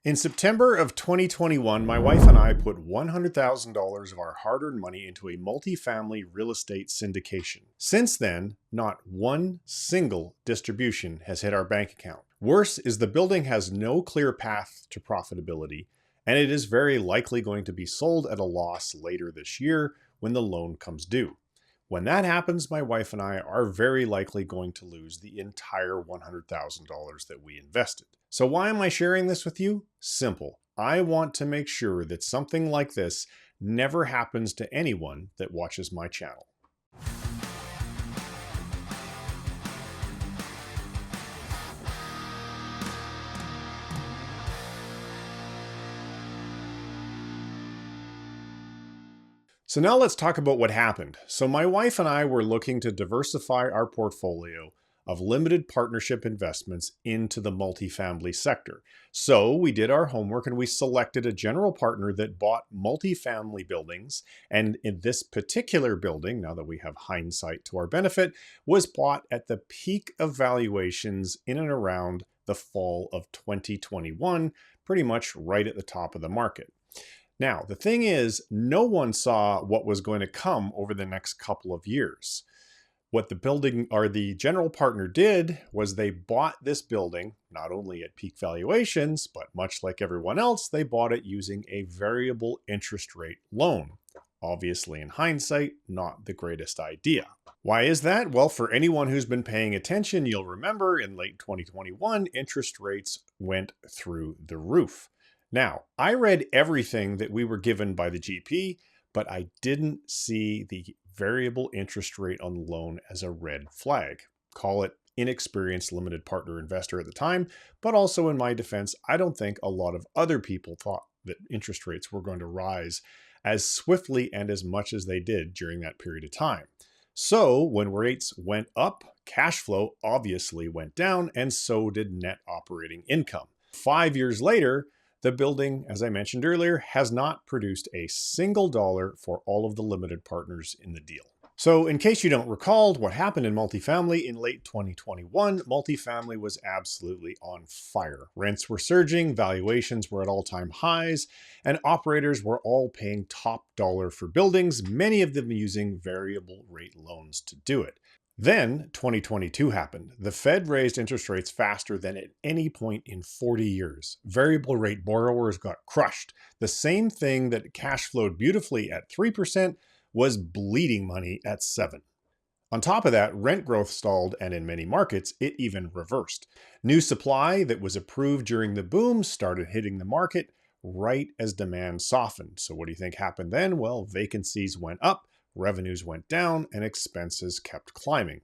In September of 2021, my wife and I put $100,000 of our hard-earned money into a multifamily real estate syndication. Since then, not one single distribution has hit our bank account. Worse is the building has no clear path to profitability, and it is very likely going to be sold at a loss later this year when the loan comes due. When that happens, my wife and I are very likely going to lose the entire $100,000 that we invested. So why am I sharing this with you? Simple. I want to make sure that something like this never happens to anyone that watches my channel. So now let's talk about what happened. So my wife and I were looking to diversify our portfolio of limited partnership investments into the multifamily sector. So we did our homework and we selected a general partner that bought multifamily buildings. And in this particular building, now that we have hindsight to our benefit, was bought at the peak of valuations in and around the fall of 2021, pretty much right at the top of the market. Now, the thing is, no one saw what was going to come over the next couple of years. What the general partner did was they bought this building, not only at peak valuations, but much like everyone else, they bought it using a variable interest rate loan. Obviously, in hindsight, not the greatest idea. Why is that? Well, for anyone who's been paying attention, you'll remember in late 2021, interest rates went through the roof. Now, I read everything that we were given by the GP, but I didn't see the variable interest rate on the loan as a red flag. Call it inexperienced limited partner investor at the time, but also in my defense, I don't think a lot of other people thought that interest rates were going to rise as swiftly and as much as they did during that period of time. So when rates went up, cash flow obviously went down, and so did net operating income. 5 years later, the building, as I mentioned earlier, has not produced a single dollar for all of the limited partners in the deal. So in case you don't recall what happened in multifamily in late 2021, multifamily was absolutely on fire. Rents were surging, valuations were at all-time highs, and operators were all paying top dollar for buildings, many of them using variable rate loans to do it. Then 2022 happened. The Fed raised interest rates faster than at any point in 40 years. Variable rate borrowers got crushed. The same thing that cash flowed beautifully at 3% was bleeding money at 7%. On top of that, rent growth stalled, and in many markets, it even reversed. New supply that was approved during the boom started hitting the market right as demand softened. So what do you think happened then? Well, vacancies went up, revenues went down, and expenses kept climbing.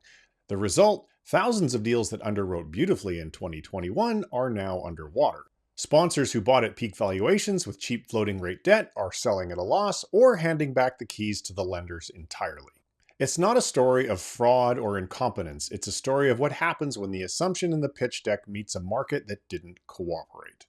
The result, thousands of deals that underwrote beautifully in 2021 are now underwater. Sponsors who bought at peak valuations with cheap floating rate debt are selling at a loss or handing back the keys to the lenders entirely. It's not a story of fraud or incompetence. It's a story of what happens when the assumption in the pitch deck meets a market that didn't cooperate.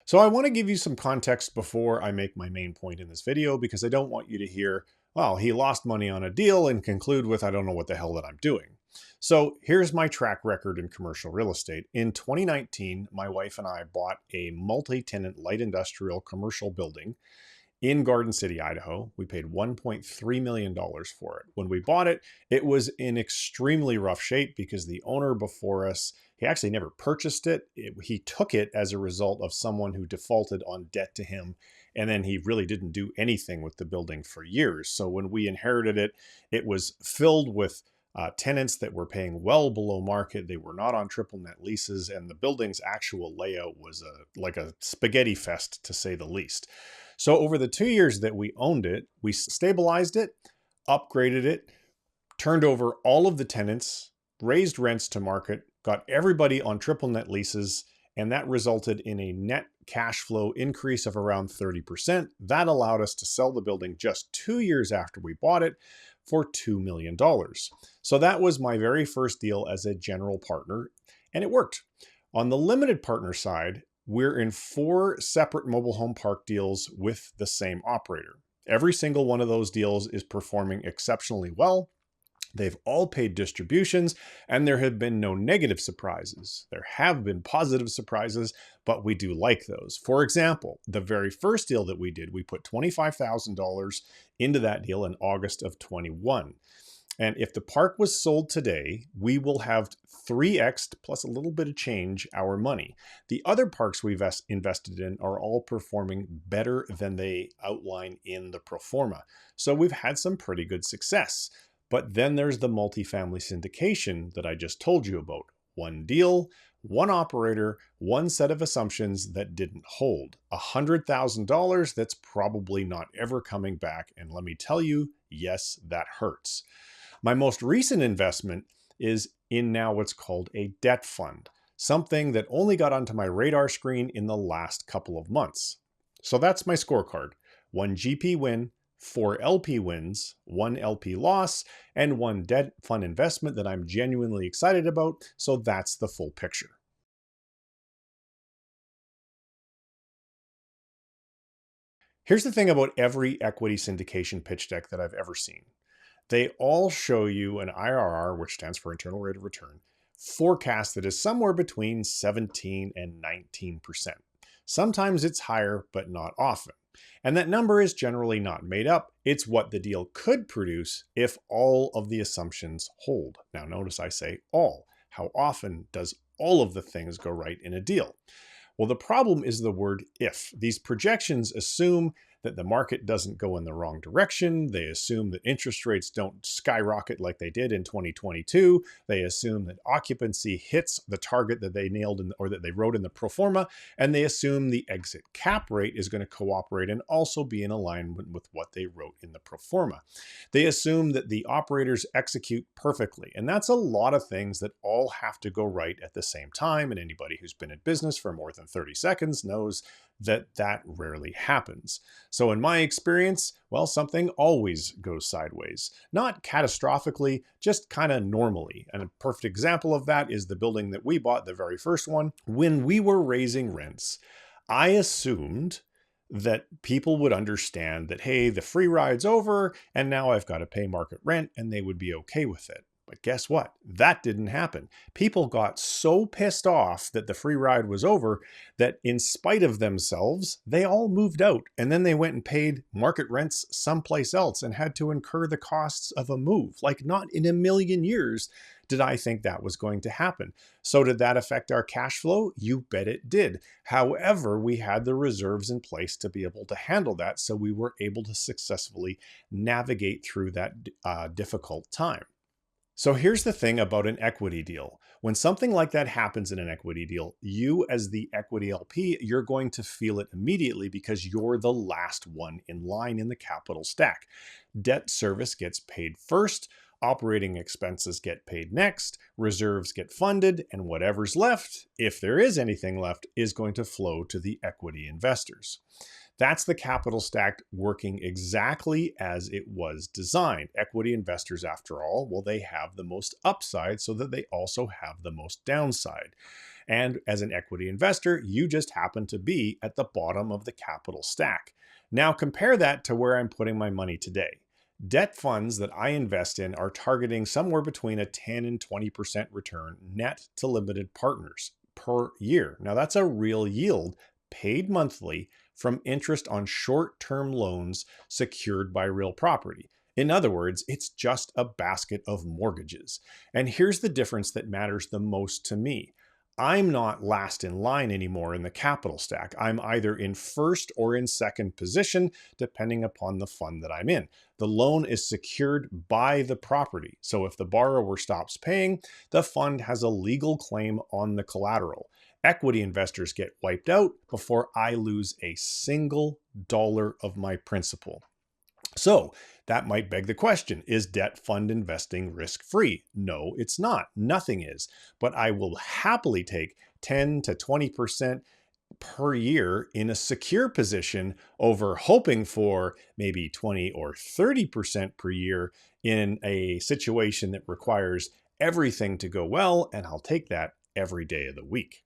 So I want to give you some context before I make my main point in this video, because I don't want you to hear, well, he lost money on a deal and conclude with, I don't know what the hell that I'm doing. So here's my track record in commercial real estate. In 2019, my wife and I bought a multi-tenant light industrial commercial building in Garden City, Idaho. We paid $1.3 million for it. When we bought it, it was in extremely rough shape because the owner before us, he actually never purchased it. He took it as a result of someone who defaulted on debt to him, and then he really didn't do anything with the building for years. So when we inherited it, it was filled with tenants that were paying well below market. They were not on triple net leases, and the building's actual layout was like a spaghetti fest, to say the least. So over the 2 years that we owned it, we stabilized it, upgraded it, turned over all of the tenants, raised rents to market, got everybody on triple net leases, and that resulted in a net cash flow increase of around 30%. That allowed us to sell the building just 2 years after we bought it for $2 million. So that was my very first deal as a general partner, and it worked. On the limited partner side, we're in 4 separate mobile home park deals with the same operator. Every single one of those deals is performing exceptionally well. They've all paid distributions, and there have been no negative surprises. There have been positive surprises, but we do like those. For example, the very first deal that we did, we put $25,000 into that deal in August of 21. And if the park was sold today, we will have 3x plus a little bit of change our money. The other parks we've invested in are all performing better than they outline in the pro forma. So we've had some pretty good success. But then there's the multifamily syndication that I just told you about. One deal, one operator, one set of assumptions that didn't hold. $100,000 that's probably not ever coming back. And let me tell you, yes, that hurts. My most recent investment is in now what's called a debt fund, something that only got onto my radar screen in the last couple of months. So that's my scorecard. One GP win, 4 LP wins, 1 LP loss, and 1 debt fund investment that I'm genuinely excited about. So that's the full picture. Here's the thing about every equity syndication pitch deck that I've ever seen. They all show you an IRR, which stands for internal rate of return, forecast that is somewhere between 17 and 19%. Sometimes it's higher, but not often. And that number is generally not made up. It's what the deal could produce if all of the assumptions hold. Now, notice I say all. How often does all of the things go right in a deal? Well, the problem is the word if. These projections assume that the market doesn't go in the wrong direction. They assume that interest rates don't skyrocket like they did in 2022. They assume that occupancy hits the target that they nailed or that they wrote in the pro forma. And they assume the exit cap rate is going to cooperate and also be in alignment with what they wrote in the pro forma. They assume that the operators execute perfectly. And that's a lot of things that all have to go right at the same time. And anybody who's been in business for more than 30 seconds knows that that rarely happens. So in my experience, well, something always goes sideways. Not catastrophically, just kind of normally. And a perfect example of that is the building that we bought, the very first one. When we were raising rents, I assumed that people would understand that, hey, the free ride's over and now I've got to pay market rent, and they would be okay with it. But guess what? That didn't happen. People got so pissed off that the free ride was over that in spite of themselves, they all moved out. And then they went and paid market rents someplace else and had to incur the costs of a move. Like, not in a million years did I think that was going to happen. So did that affect our cash flow? You bet it did. However, we had the reserves in place to be able to handle that. So we were able to successfully navigate through that difficult time. So here's the thing about an equity deal. When something like that happens in an equity deal, you as the equity LP, you're going to feel it immediately because you're the last one in line in the capital stack. Debt service gets paid first, operating expenses get paid next, reserves get funded, and whatever's left, if there is anything left, is going to flow to the equity investors. That's the capital stack working exactly as it was designed. Equity investors, after all, well, they have the most upside so that they also have the most downside. And as an equity investor, you just happen to be at the bottom of the capital stack. Now compare that to where I'm putting my money today. Debt funds that I invest in are targeting somewhere between a 10 and 20% return net to limited partners per year. Now that's a real yield paid monthly from interest on short-term loans secured by real property. In other words, it's just a basket of mortgages. And here's the difference that matters the most to me. I'm not last in line anymore in the capital stack. I'm either in first or in second position, depending upon the fund that I'm in. The loan is secured by the property. So if the borrower stops paying, the fund has a legal claim on the collateral. Equity investors get wiped out before I lose a single dollar of my principal. So that might beg the question, is debt fund investing risk-free? No, it's not. Nothing is. But I will happily take 10 to 20% per year in a secure position over hoping for maybe 20 or 30% per year in a situation that requires everything to go well, and I'll take that every day of the week.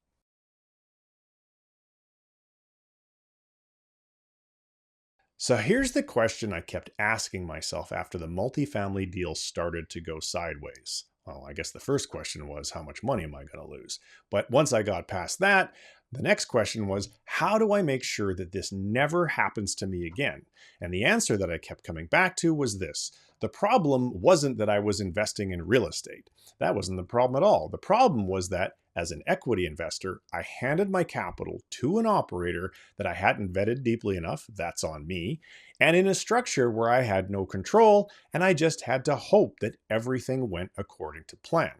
So here's the question I kept asking myself after the multifamily deal started to go sideways. Well, I guess the first question was, how much money am I going to lose? But once I got past that, the next question was, how do I make sure that this never happens to me again? And the answer that I kept coming back to was this. The problem wasn't that I was investing in real estate. That wasn't the problem at all. The problem was that as an equity investor, I handed my capital to an operator that I hadn't vetted deeply enough, that's on me, and in a structure where I had no control, and I just had to hope that everything went according to plan.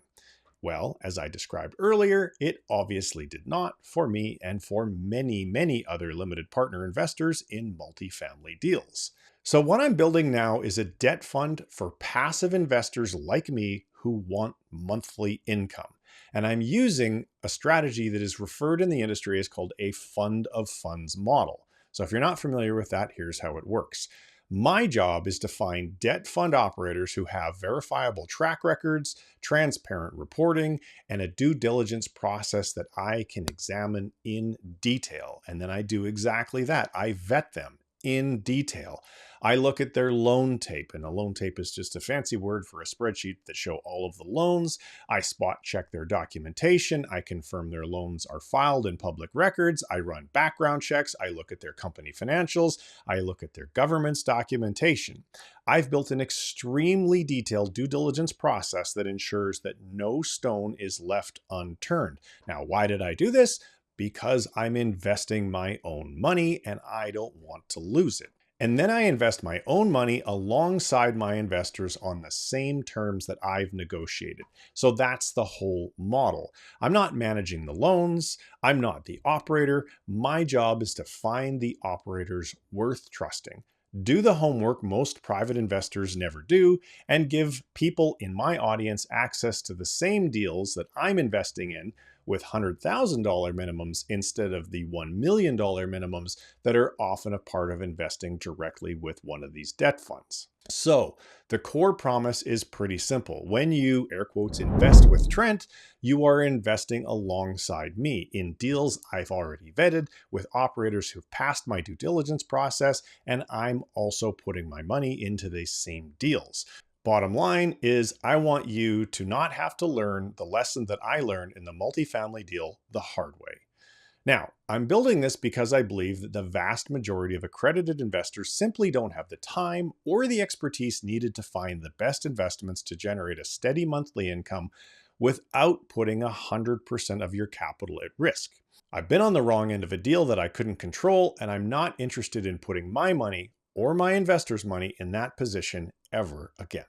Well, as I described earlier, it obviously did not for me and for many, many other limited partner investors in multifamily deals. So what I'm building now is a debt fund for passive investors like me who want monthly income. And I'm using a strategy that is referred in the industry as called a fund of funds model. So if you're not familiar with that, here's how it works. My job is to find debt fund operators who have verifiable track records, transparent reporting, and a due diligence process that I can examine in detail. And then I do exactly that. I vet them in detail. I look at their loan tape, and a loan tape is just a fancy word for a spreadsheet that show all of the loans. I spot check their documentation. I confirm their loans are filed in public records. I run background checks. I look at their company financials. I look at their government's documentation. I've built an extremely detailed due diligence process that ensures that no stone is left unturned. Now, why did I do this? Because I'm investing my own money and I don't want to lose it. And then I invest my own money alongside my investors on the same terms that I've negotiated. So that's the whole model. I'm not managing the loans. I'm not the operator. My job is to find the operators worth trusting, do the homework most private investors never do, and give people in my audience access to the same deals that I'm investing in with $100,000 minimums instead of the $1 million minimums that are often a part of investing directly with one of these debt funds. So the core promise is pretty simple. When you, air quotes, invest with Trent, you are investing alongside me in deals I've already vetted with operators who've passed my due diligence process, and I'm also putting my money into these same deals. Bottom line is I want you to not have to learn the lesson that I learned in the multifamily deal the hard way. Now, I'm building this because I believe that the vast majority of accredited investors simply don't have the time or the expertise needed to find the best investments to generate a steady monthly income without putting 100% of your capital at risk. I've been on the wrong end of a deal that I couldn't control, and I'm not interested in putting my money or my investors' money in that position ever again.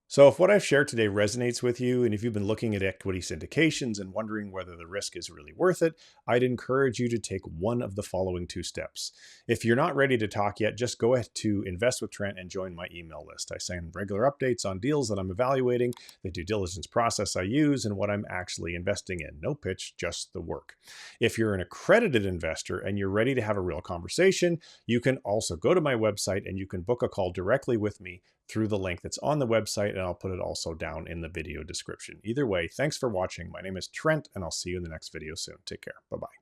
So if what I've shared today resonates with you, and if you've been looking at equity syndications and wondering whether the risk is really worth it, I'd encourage you to take one of the following 2 steps. If you're not ready to talk yet, just go ahead to Invest with Trent and join my email list. I send regular updates on deals that I'm evaluating, the due diligence process I use, and what I'm actually investing in. No pitch, just the work. If you're an accredited investor and you're ready to have a real conversation, you can also go to my website and you can book a call directly with me through the link that's on the website, and I'll put it also down in the video description. Either way, thanks for watching. My name is Trent, and I'll see you in the next video soon. Take care. Bye-bye.